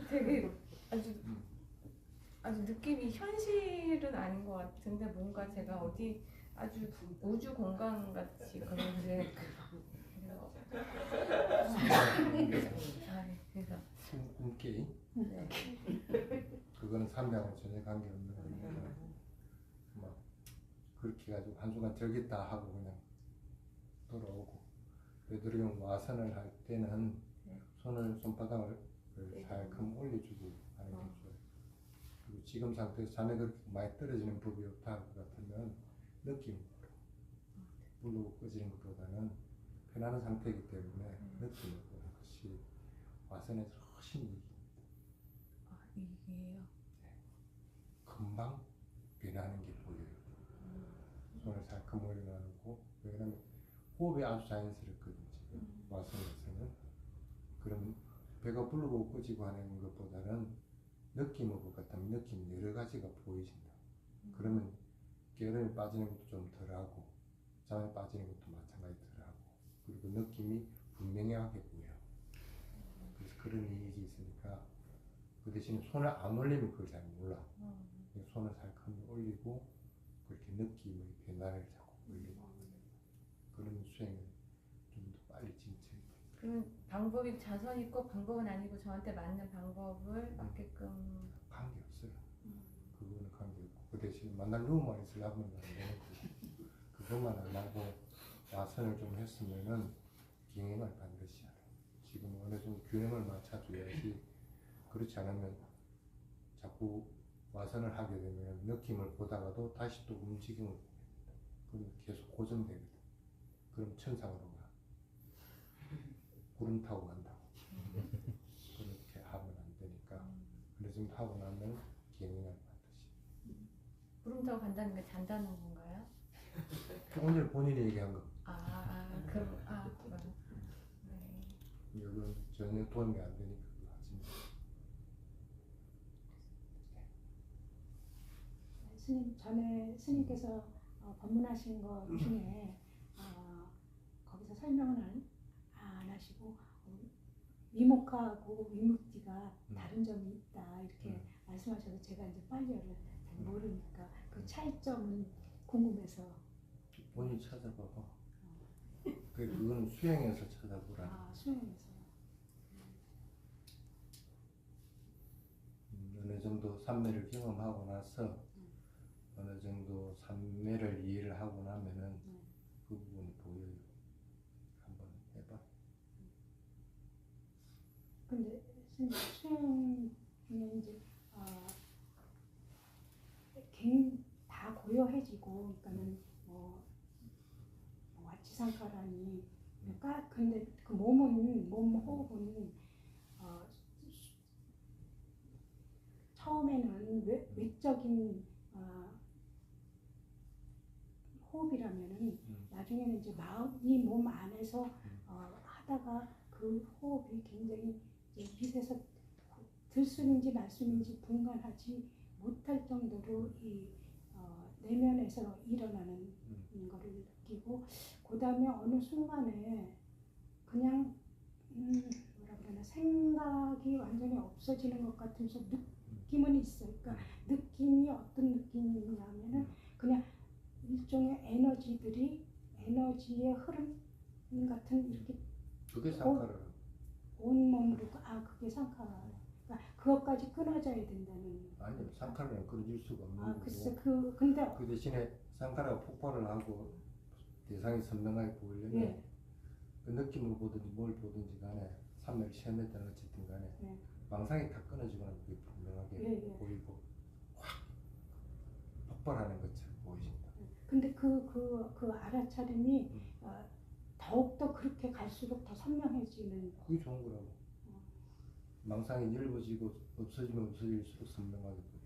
되게 아주 느낌이 현실은 아닌 것 같은데 뭔가 제가 어디 아주 우주 공간 같이 그런데 그래서 꿈깨? 네. 그거는 삼매하고 전혀 관계없는 거니까 막 그렇게 해가지고 한순간 저기 있다 하고 그냥 돌아오고 되도록이면 와선을 할 때는 손바닥을 살금 올려주고 하는 게 좋아요. 그리고 지금 상태에서 잠에 그렇게 많이 떨어지는 법이 없다 할 것 같으면 느낌으로 불로 꺼지는 것보다는 편안한 상태이기 때문에 느낌으로 보는 것이 와선에서 훨씬 이익입니다. 이게요. 금방 변하는 게 보여요. 손을 살금 올려놓고 왜냐면 호흡이 아주 자연스럽거든요. 지금 와선에서는 그럼 배가 불러고 꺼지고 하는 것보다는 느낌으로 같으면 느낌 여러 가지가 보이신다. 그러면 게으름에 빠지는 것도 좀 덜하고 잠에 빠지는 것도 마찬가지 덜하고 그리고 느낌이 분명하게 보여. 그래서 그런 이익이 있으니까 그 대신에 손을 안 올리면 그걸 잘 몰라. 손을 살금 올리고 그렇게 느낌의 변화를 자꾸 올리고 하거든요. 그런 수행은 좀 더 빨리 진척이 돼요. 그러면 방법이 자선 있고 방법은 아니고 저한테 맞는 방법을 맞게끔 관계없어요. 그거는 관계없고 그 대신 만날 놈만 있으려면 안 되는 거고 그것만 안 하고 와선을 좀 했으면은 균형을 반드시 하라. 지금 어느 정도 균형을 맞춰줘야지 그렇지 않으면 자꾸 와선을 하게 되면 느낌을 보다가도 다시 또 움직임을 보게 된다. 그러면 계속 고정되거든. 그럼 천상으로 가. 구름 타고 간다고. 그렇게 하면 안 되니까. 그래서 하고 나면 기능을 반드시. 구름 타고 간다는 게 잔다는 건가요? 오늘 본인이 얘기한 거. 그럼 네. 이건 전혀 도움이 안 되니까 그거 하지 마. 스님 전에 스님께서 법문하신 것 중에 거기서 설명은 안 하시고 위목하고 위묵지가 다른 점이 있다 이렇게 말씀하셔서 제가 이제 빨리어를 잘 모르니까 그 차이점은 궁금해서 본인이 찾아봐봐. 그건 수행해서 찾아보라. 수행해서 어느 정도 삼매를 경험하고 나서 어느 정도 삼매를 이해를 하고 나면은 그 부분이 보여요. 한번 해봐. 근데 스님 수행 중에 이제 다 고요해지고 그러니까는 와치상카라니 근데 그 몸 호흡은 처음에는 외적인 호흡이라면은 나중에는 이제 이 몸 안에서 하다가 그 호흡이 굉장히 이제 밑에서 들숨인지 날숨인지 분간하지 못할 정도로 이 내면에서 일어나는 거를 느끼고 그 다음에 어느 순간에 그냥 뭐라 그러나 생각이 완전히 없어지는 것 같으면서 느낌은 있어요. 그러니까 느낌이 어떤 느낌이냐면은 그냥 일종의 에너지의 흐름 같은 이렇게 그게 상카라고. 온몸으로 그게 상카. 그러니까 그것 그것까지 끊어져야 된다는. 아니요, 상카라는 끊어질 수가 없는 아, 거고. 글쎄 근데 그 대신에 상카라가 폭발을 하고 대상이 선명하게 보이려면 예. 그 느낌을 보든지 뭘 보든지 간에 산맥을 체험했다는 어쨌든 간에 예. 망상이 다 끊어지거나 그게 분명하게 예, 예. 보이고 확 폭발하는 것처럼 보이신다. 근데 그 알아차림이 더욱더 그렇게 갈수록 더 선명해지는. 그게 좋은 거라고. 망상이 넓어지고 없어지면 없어질수록 선명하게 보여.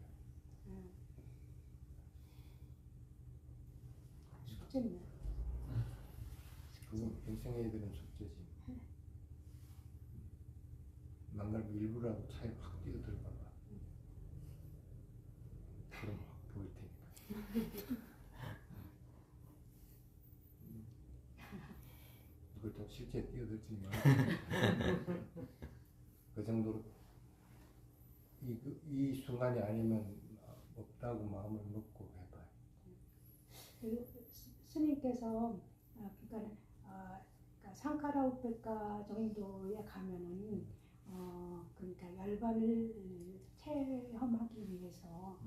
숙제네. 그건 평생에 들은 숙제지. 만날 일부라도 차에 확 뛰어들어봐봐. 그럼 확 보일 테니까. 이걸 또 실제 뛰어들지만 그 정도로 이 순간이 아니면 없다고 마음을 먹고 해봐요. 스님께서 그러니까 상카라 우페카 정도에 가면은 그러니까 열반을 체험하기 위해서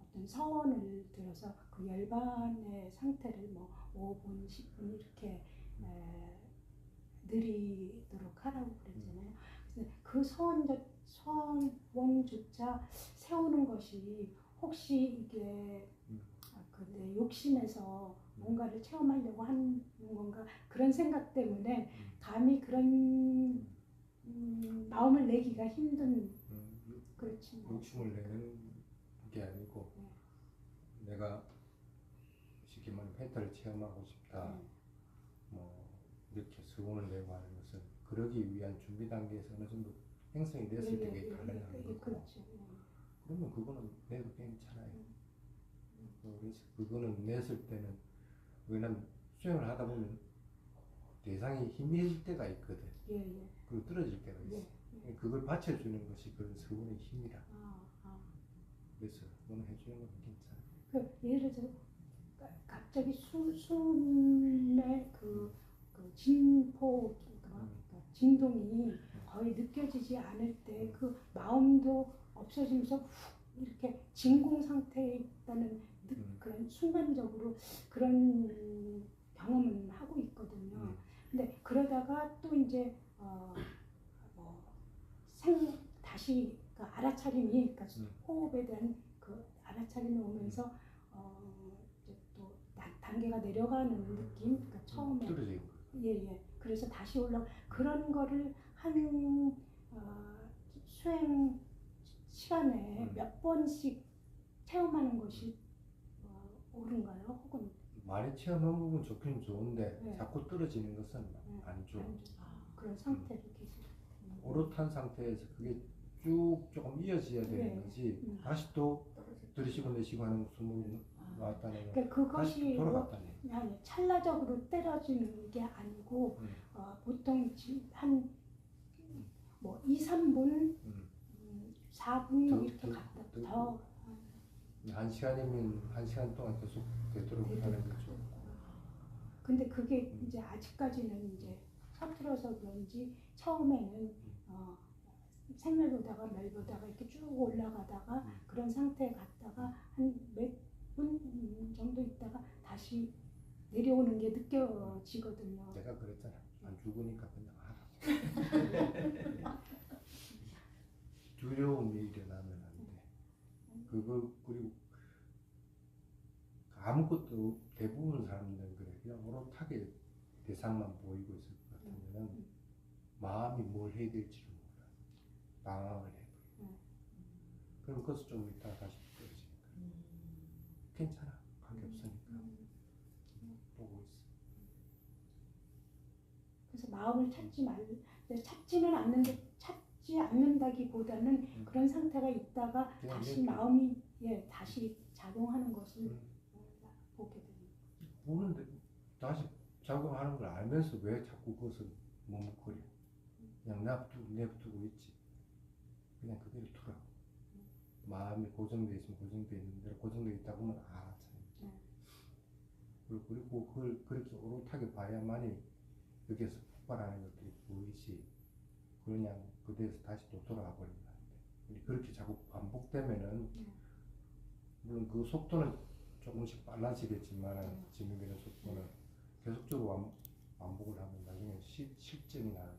어떤 서원을 들어서 그 열반의 상태를 뭐 5분, 10분 이렇게 느리도록 하라고 그랬잖아요. 그래서 그 서원조차 세우는 것이 혹시 이게 내 욕심에서 뭔가를 체험하려고 하는 건가 그런 생각 때문에 감히 그런 마음을 내기가 힘든. 그렇지 뭐. 욕심을 내는 게 아니고 내가 쉽게 말하면 펜타를 체험하고 싶다. 뭐 이렇게 수고를 내고 하는 것은 그러기 위한 준비 단계에서 어느 정도 형성이 됐을 때 그게 가능한 거고. 그렇죠. 그러면 그거는 내도 괜찮아요. 그래서 그거는 냈을 때는 왜냐면 수행을 하다 보면 대상이 희미해질 때가 있거든. 그리고 떨어질 때가 있어. 그걸 받쳐주는 것이 그 서원의 힘이라. 그래서 그거는 해주는 건 괜찮아. 그 예를 들어 갑자기 숨의 그 진포 진동이 거의 느껴지지 않을 때 그 마음도 없어지면서 훅 이렇게 진공 상태에 있다는 그런 순간적으로 그런 경험을 하고 있거든요. 근데 그러다가 또 이제 다시 그 알아차림이 그러니까 호흡에 대한 그 알아차림이 오면서 이제 또 단계가 내려가는 느낌. 그러니까 처음에 그래서 다시 올라 그런 거를 한 수행 시간에 몇 번씩 체험하는 것이 옳은가요? 혹은 많이 체험한 부분 좋긴 좋은데 자꾸 떨어지는 것은 안 좋아. 그런 상태를 계속 오롯한 상태에서 그게 쭉 조금 이어져야 되는 거지. 다시 또 들이쉬고 내쉬고 하는 숨이 나왔다는 건 그러니까 다시 그것이 돌아갔다는 아니 찰나적으로 때려지는 게 아니고 보통 한 뭐 2, 3분, 4분 이렇게 갔다 더 1시간이면 1시간 동안 계속 되도록 하는 거죠. 근데 그게 이제 아직까지는 이제 서툴어서 그런지 처음에는 생멸보다가 멸보다가 이렇게 쭉 올라가다가 그런 상태에 갔다가 한 몇 분 정도 있다가 다시 내려오는 게 느껴지거든요. 내가 그랬잖아. 안 죽으니까 그냥 하라. 두려움이 일어나면 안 돼. 그리고 아무것도 대부분 사람들은 그래. 그냥 오롯하게 대상만 보이고 있을 것 같으면 마음이 뭘 해야 될지를 몰라. 방황을 해버려. 그럼 그것을 좀 있다가 다시 떨어지니까. 괜찮아. 관계없으니까. 보고 있어. 그래서 마음을 찾지는 않는데 찾지 않는다기보다는 그런 상태가 있다가 다시 마음이 다시 작용하는 것을 보게 됩니다. 보는데 다시 작용하는 걸 알면서 왜 자꾸 그것을 머뭇거려? 그냥 냅두고 있지. 그냥 그대로 두라고. 마음이 고정돼 있으면 고정돼 있는 대로 고정돼 있다고 하면 참. 그리고 그걸 그렇게 오롯하게 봐야만이 여기에서 폭발하는 것들이 보이지. 그냥 그대에서 다시 또 돌아가 버리면 안 돼. 그렇게 자꾸 반복되면은 네. 물론 그 속도는 조금씩 빨라지겠지만 진흙이는 속도는 계속적으로 반복을 하면 나중에 실증이나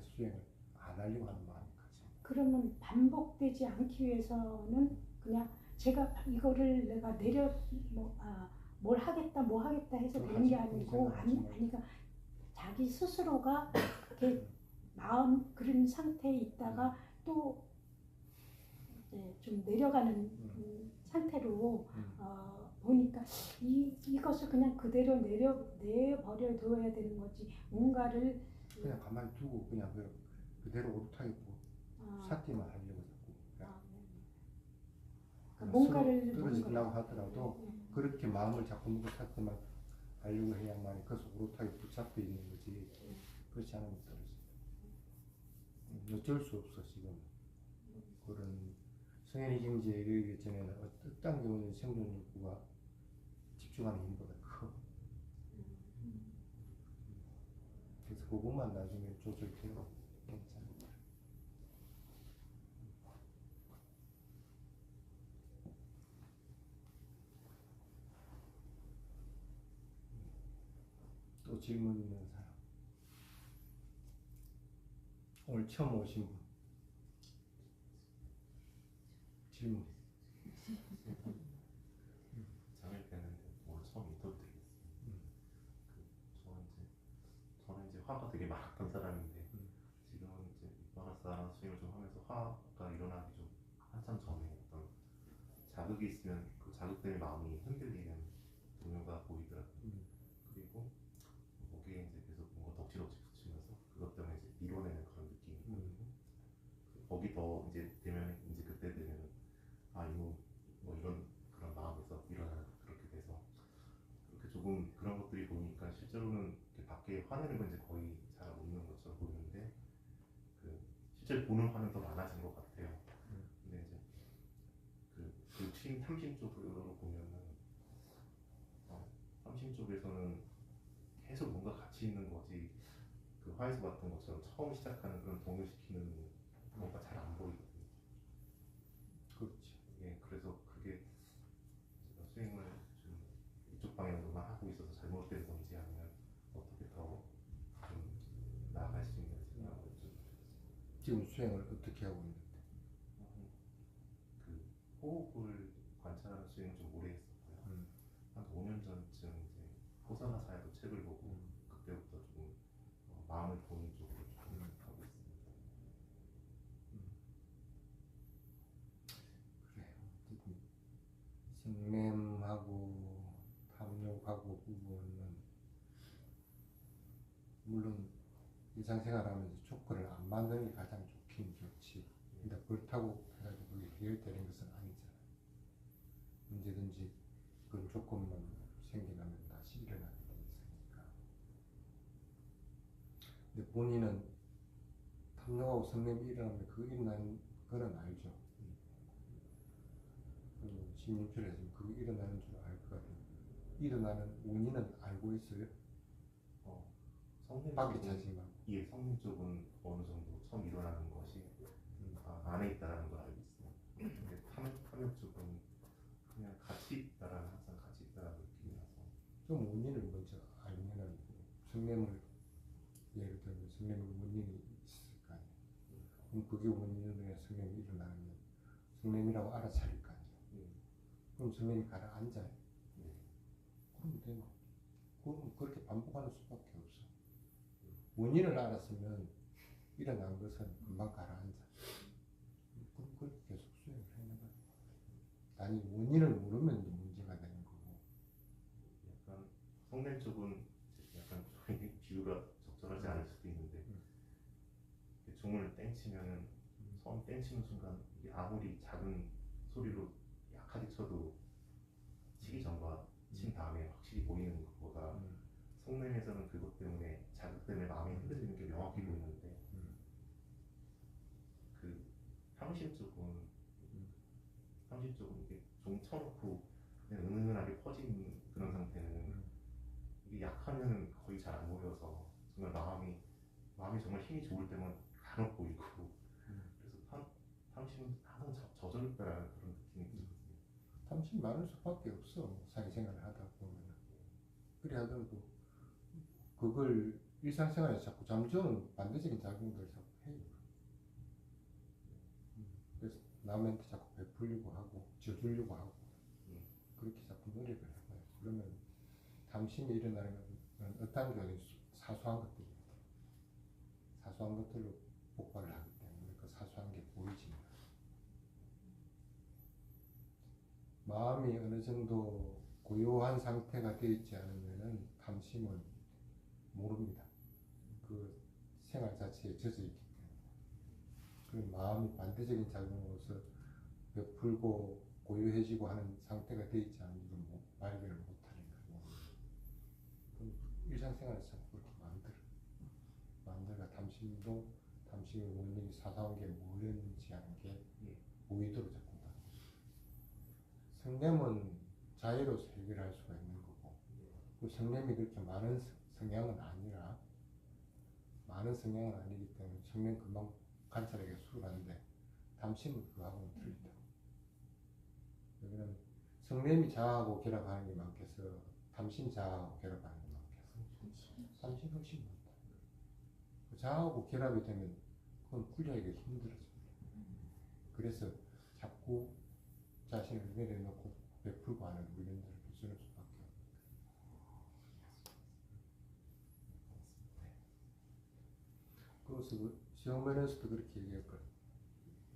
수행을 안 하려고 하는 마음이 가지. 그러면 반복되지 않기 위해서는 그냥 제가 이거를 내가 뭘 하겠다 뭐 하겠다 해서 그걸 되는 게 하지, 아니고 그건 생각하지 그러니까 자기 스스로가 그렇게 마음 그런 상태에 있다가 또 좀 내려가는 상태로 보니까 이것을 그냥 그대로 내버려 둬야 되는 거지 뭔가를 그냥 가만히 두고 그냥 그대로 오르타기 삿대만 하려고 자꾸 그냥 뭔가를 떨어지려고 하더라도 그렇게 마음을 자꾸 먹고 삿대만 하려고 해야만 그 속으로 타기 붙잡혀 있는 거지. 그렇지 않으면 떨어져. 어쩔 수 없어 지금 그런 성현이 경제에 이르기 전에는 어떤 경우는 생존 욕구가 집중하는 힘보다 커. 그래서 그것만 나중에 조절되면 괜찮아. 또 질문 있는 사람. 오늘 처음 오신 분. 질문. 장일 때는 오늘 처음 인터뷰 드리겠습니다. 저는 이제 화가 되게 많았던 사람인데 지금은 이제 이바라사라는 수행을 좀 하면서 화가 일어나기 좀 한참 전에 어떤 자극이 있으면 그 자극 때문에 마음이 흔들리는 동요가 보이더라고요. 그리고 목에 이제 계속 뭔가 덕지덕지 붙이면서 그것 때문에 이제 밀어내는 그런 느낌이 보이고 거기 더 이제 되면 이제 그때 되면 이거 뭐 이런 그런 마음에서 일어나는 그렇게 돼서 그렇게 조금 그런 것들이 보이니까 실제로는 이렇게 밖에 화내는 건 이제 거의 잘 없는 것처럼 보이는데 그 실제로 보는 화는 더 많아진 것 같아요. 근데 이제 그 육신 탐심 쪽으로 보면은 탐심 쪽에서는 계속 뭔가 같이 있는 거지 그 화에서 봤던 것처럼 처음 시작하는 그런 동요시키는 뭔가 잘 안 보이거든요. 그렇지. 예, 그래서 그게 제가 수행을 좀 이쪽 방향으로만 하고 있어서 잘못된 건지 아니면 어떻게 더 좀 나아갈 수 있는지 생각을 좀 지금 수행을 어떻게 하고 있는데? 그 호흡을 관찰하는 수행을 좀 오래 했었고요. 한 5년 전쯤 이제 호사나 사야도 책을 보고 그때부터 좀 마음을 보는 쪽으로 좀 하고 있습니다. 그래요. 어쨌든 성냄하고 탐욕하고 부분은 물론 일상생활하면서 조건을 안 만드는 게 가장 좋긴 좋지. 근데 그렇다고 해가지고 그게 해결되는 것은 아니잖아. 언제든지 그런 조건만 생겨나면 다시 일어나게 돼 있으니까. 근데 본인은 탐욕하고 성냄이 일어나면 그 일어나는 거는 알죠. 그 16절에서 그거 일어나는 줄 알 것 같아요. 일어나는 원인은 알고 있어요? 성냄 밖에 쪽은 차지 말고. 예, 성냄 쪽은 어느 정도 처음 일어나는 것이 안에 있다라는 걸 알고 있습니다. 근데 탐욕 쪽은 그냥 같이 있다라는 항상 같이 있다라는 느낌이라서 좀 원인을 먼저 알면은 성냄을 예를 들면 성냄의 원인이 있을 거 아니에요. 그럼 그게 원인으로 성냄이 일어나면 성냄이라고 알아차릴 거 아니에요. 그럼 성냄이 가라앉아요. 그럼 되나? 그럼 그렇게 반복하는 수밖에 없어. 원인을 알았으면 일어난 것은 금방 가라앉아. 그럼 그렇게 계속 수행을 해나가는 거야. 아니 원인을 모르면 문제가 되는 거고. 약간 성냄 쪽은 약간 비유가 적절하지 않을 수도 있는데 종을 땡치면은 처음 땡치는 순간 이게 아무리 작은 소리로 약하게 쳐도 치기 전과 친 다음에 확실히 보이는 것보다 성냄에서는 그것 때문에 자극 때문에 마음이 흔들리는 게 명확히 보이는데 그 탐심 쪽은 이게 종 쳐놓고 그냥 은은하게 퍼진 그런 상태는 이게 약하면 거의 잘 안 보여서 정말 마음이 정말 힘이 좋을 때만 간혹 보이고 그래서 탐심 항상 저절로 거라는 그런 느낌이 들거든요. 탐심 많을 수밖에 없어. 사회생활을 하다 보면. 그래 하더라도 그걸 일상생활에 자꾸 잠재우는 반대적인 작용들을 자꾸 해요. 그래서 남한테 자꾸 베풀려고 하고 져주려고 하고 그렇게 자꾸 노력을 해봐요. 그러면 탐심이 일어나는 건 어떤 게 사소한 것들이에요. 사소한 것들로 폭발을 하기 때문에 그 사소한 게 보이지만 마음이 어느 정도 고요한 상태가 되어 있지 않으면 탐심은 모릅니다. 그 생활 자체에 젖어 있기 때문에. 그 마음이 반대적인 작용으로서 베풀고 고요해지고 하는 상태가 되어 있지 않은 이건 뭐 발견을 못하는 거고. 일상생활에서 자꾸 그렇게 만들어 탐심의 원인이 사소한 게 뭐였는지 하는 게 보이도록 자꾸 만들어. 성냄은 자유로서 해결할 수가 있는 거고, 그 성냄이 그렇게 많은 성향은 아니기 때문에 성냄 금방 관찰하기가 수월한데 탐심은 그거하고는 틀리다. 여기는 성냄이 자아하고 결합하는 게 많겠어, 탐심 자아하고 결합하는 게 많겠어. 탐심 훨씬 많다. 그 자아하고 결합이 되면 그건 분리하기가 힘들어집니다. 그래서 자꾸 자신을 내려놓고 베풀고 하는 훈련들을 해주는 수밖에 없습니다. 그래서 그 시험면에서도 그렇게 얘기할 거예요.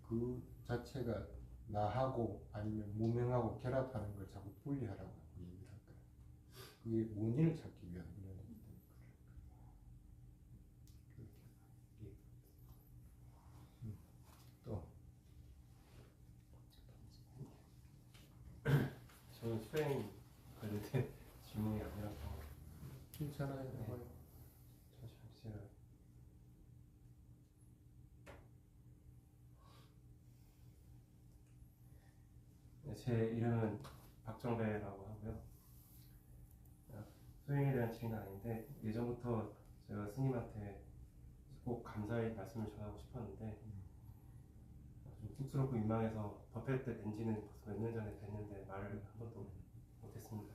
그 자체가 나하고 아니면 무명하고 결합하는 걸 자꾸 분리하라고 얘기를 할 거예요. 그게 원인을 찾기 위한 훈련이기 때문에 또 저는 수행 관련된 질문이 아니라서 괜찮아요. 네. 잠시만요. 제 이름은 박정배라고 하고요. 수행에 대한 질의는 아닌데 예전부터 제가 스님한테 꼭 감사의 말씀을 전하고 싶었는데 좀 쑥스럽고 민망해서 법회 때 뵌 지는 벌써 몇 년 전에 됐는데 말을 한 번도 못했습니다.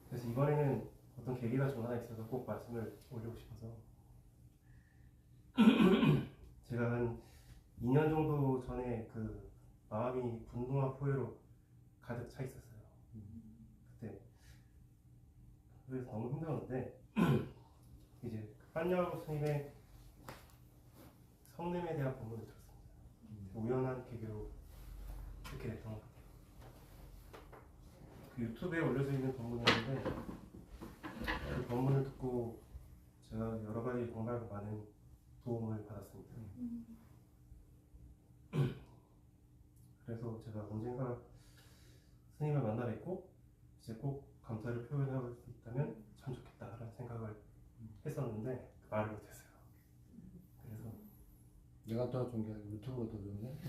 그래서 이번에는 어떤 계기가 좀 하나 있어서 꼭 말씀을 올리고 싶어서 제가 한 2년 정도 전에 그 마음이 분노와 포회로 가득 차 있었어요. 그때 그래서 너무 힘들었는데 이제 판야오 스님의 성냄에 대한 본문을 들었습니다. 우연한 계기로 이렇게 됐던 것 같아요. 그 유튜브에 올려져 있는 본문이었는데 그 본문을 듣고 제가 여러 가지 정말 많은 도움을 받았습니다. 그래서 제가 언젠가 스님을 만나 뵙고 이제 꼭 감사를 표현할 수 있다면 참 좋겠다라는 생각을 했었는데 말을 못했어요. 그래서 내가 도와준 게 아니고 유튜브가 도와줬네.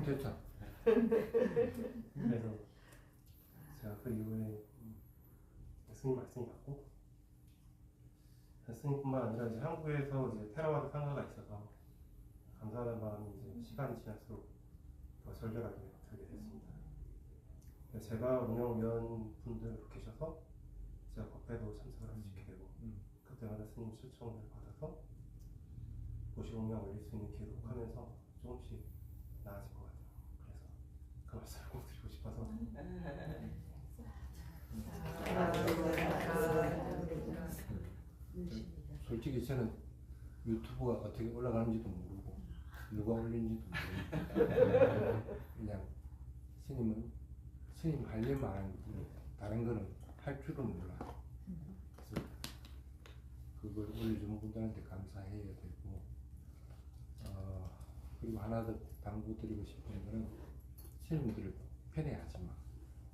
됐다. 그래서 제가 그 이후에 스님 말씀이 받고 스님뿐만 아니라 이제 한국에서 이제 테라와드 상가가 있어서 감사하는 마음이 이제 시간이 지날수록 더 절절하게 들게 됐습니다. 제가 운영위원 분들 계셔서 제가 법회도 참석을 할 수 있게 되고 그때마다 스님 초청을 받아서 도시 공양 올릴 수 있는 기회도 하면서 조금씩 나아진 것 같아요. 그래서 그 말씀을 꼭 드리고 싶어서 솔직히 저는 유튜브가 어떻게 올라가는지도 모르고 누가 올린지도 모르고 그냥 스님 하려면 하는 거고 다른 거는 할 줄은 몰라요. 그래서 그걸 올려주는 분들한테 감사해야 되고 그리고 하나 더 당부드리고 싶은 거는 스님들을 편애하지 마.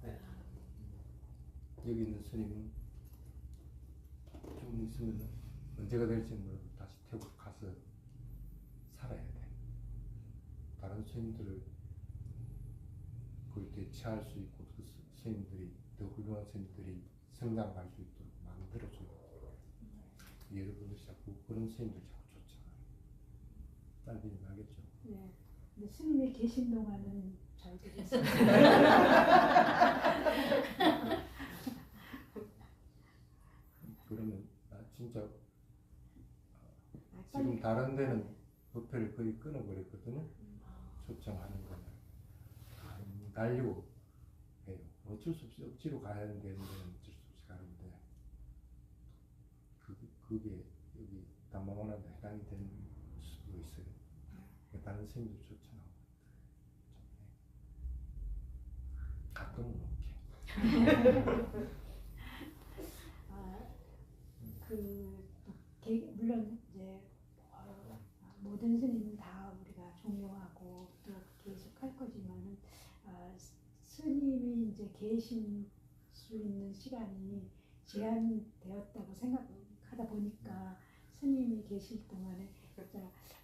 네. 여기 있는 스님은 좀 있으면 언제가 될지 몰라도 다시 태국 가서 살아야 돼. 다른 스님들을 그걸 대체할 수 있고 그 스님들이 더 훌륭한 스님들이 성장할 수 있도록 만들어줘야 돼. 여러분들이 자꾸 그런 스님들 자꾸 쫓아가요. 딸들이 알겠죠? 네. 근데 스님이 계신 동안은 잘 되겠어요. 그러면 진짜 아, 지금 다른 데는 법회를 거의 끊어버렸거든요. 초청하는 거는 안 가려고 해요. 어쩔 수 없이 억지로 가야 되는 데는 어쩔 수 없이 가는데 그게 여기 담마원한테 해당이 되는 수도 있어요. 다른 스님들 초청하고 가끔은 오케이. 물론 이제 모든 스님은 다 우리가 존경하고 또 계속 할 거지만은 스님이 이제 계신 수 있는 시간이 제한되었다고 생각하다 보니까 스님이 계실 동안에 진짜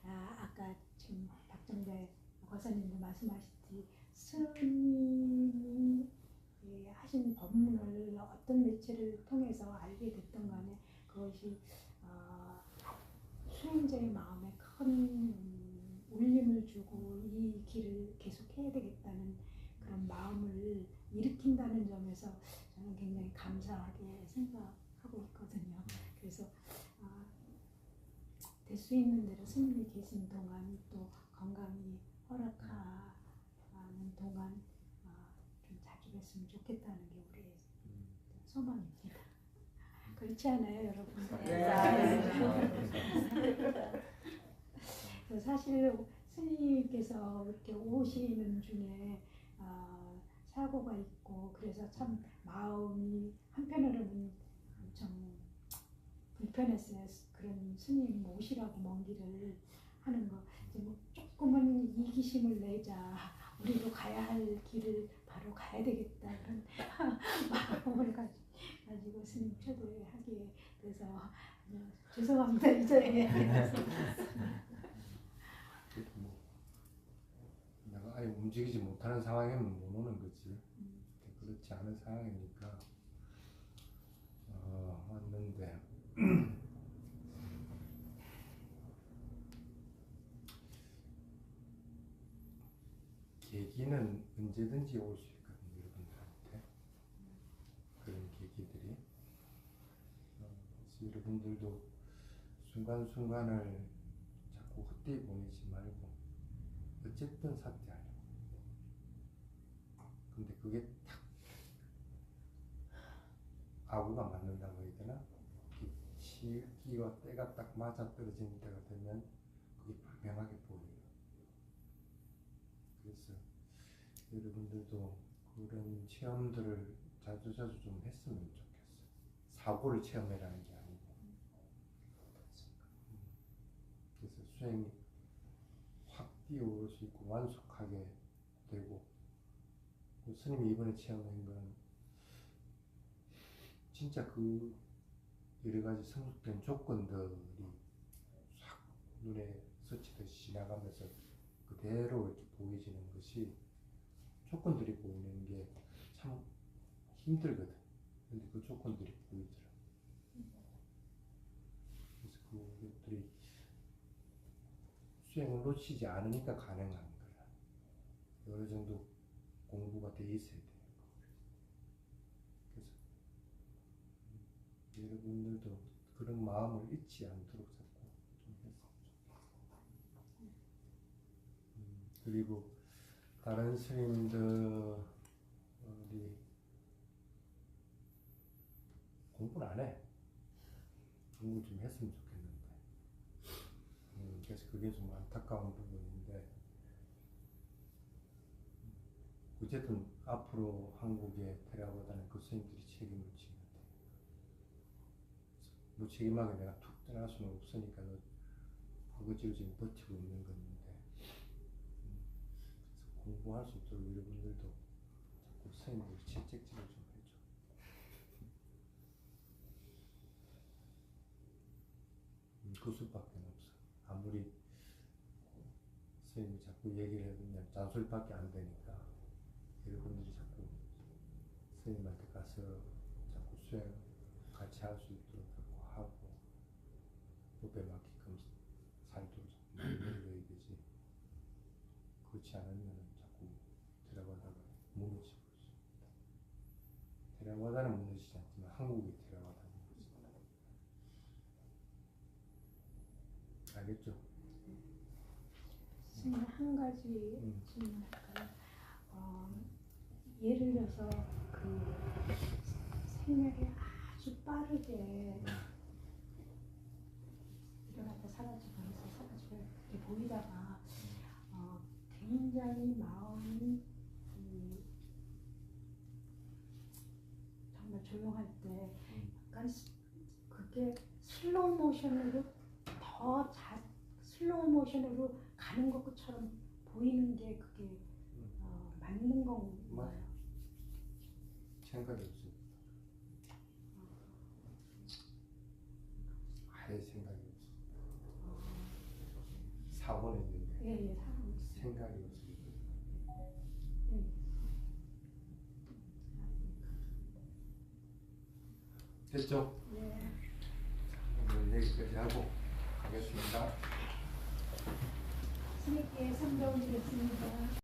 아까 지금 박정대 과사님도 말씀하셨듯이 스님이 하신 법문을 어떤 매체를 통해서 알게 됐던 간에 그것이 수행자의 마음에 큰 울림을 주고 이 길을 계속 해야 되겠다는 그런 마음을 일으킨다는 점에서 저는 굉장히 감사하게 생각하고 있거든요. 그래서 될 수 있는 대로 스님이 계신 동안 또 건강이 허락하는 동안 좀 자주 뵀으면 좋겠다는 게 우리의 소망입니다. 그렇지 않아요, 여러분? 사실 스님께서 이렇게 오시는 중에 사고가 있고 그래서 참 마음이 한편으로는 좀 불편했어요. 그런 스님 오시라고 먼 길을 하는 거. 이제 뭐 조금은 이기심을 내자. 우리도 가야 할 길을 바로 가야 되겠다. 그런 마음을 가지고 스님 초대하게 돼서 죄송합니다. 이 자리에. 뭐 내가 아예 움직이지 못하는 상황이면 못 오는 거지. 그렇지 않은 상황이니까 왔는데 계기는 언제든지 올 수 있거든요, 여러분들한테. 그런 계기들이. 그래서 여러분들도 순간순간을 자꾸 헛되이 보내지 말고 어쨌든 사퇴하려고. 근데 그게 탁 아구가 맞는다고 해야 되나? 시기와 때가 딱 맞아 떨어지는 때가 되면 그게 분명하게 보여요. 그래서 여러분들도 그런 체험들을 자주자주 좀 했으면 좋겠어요. 사고를 체험해라는 게 아니고. 그래서 수행이 확 뛰어오를 수 있고 완숙하게 되고, 스님이 이번에 체험한 건 진짜 그 여러 가지 성숙된 조건들이 싹 눈에 스치듯이 지나가면서 그대로 이렇게 보여지는 것이, 조건들이 보이는 게 참 힘들거든. 근데 그 조건들이 보이더라. 그래서 그것들이 수행을 놓치지 않으니까 가능한 거야. 어느 정도 공부가 돼 있어야 돼요. 그래서 여러분들도 그런 마음을 잊지 않도록 자꾸 좀 했으면 좋겠어요. 그리고 다른 스님들이 공부를 안 해. 공부 좀 했으면 좋겠는데. 그래서 그게 좀 안타까운 부분인데, 어쨌든 앞으로 한국의 테라와다는 그 스님들이 책임을 지면 돼. 무책임하게 내가 툭 떠날 수는 없으니까 그것으로 지금 버티고 있는 건데, 그래서 공부할 수 있도록 여러분들도 자꾸 스님들 채찍질을 좀 해줘. 그 수밖에 없어. 아무리 스님이 자꾸 얘기를 해도 잔소리밖에 안 되니까 여러분들이 자꾸 스님한테 가서 자꾸 수행 같이 할 수 있도록 자꾸 하고, 호흡에 맞게끔 살도 많이 내려야 되지. 그렇지 않으면 자꾸 테라와다가 무너지고 있습니다. 테라와다는 무너지지 않지만 한국이 테라와다는 무너집니다. 알겠죠? 선생님 한 가지 질문할까요? 예를 들어서 그 생명이 아주 빠르게 일어났다 사라지고 해서 사라지고 이렇게 보이다가 굉장히 마음이 정말 조용할 때 약간 그게 슬로우 모션으로 슬로우 모션으로 가는 것처럼 보이는 게 그게 맞는 건가요? 생각이 없습니다. 아예 생각이 없습니다. 사고는 있는데 예, 사고 있어요. 생각이 없습니다. 예. 됐죠? 예. 오늘 여기까지 하고 가겠습니다. 스님께 상담 드렸습니다.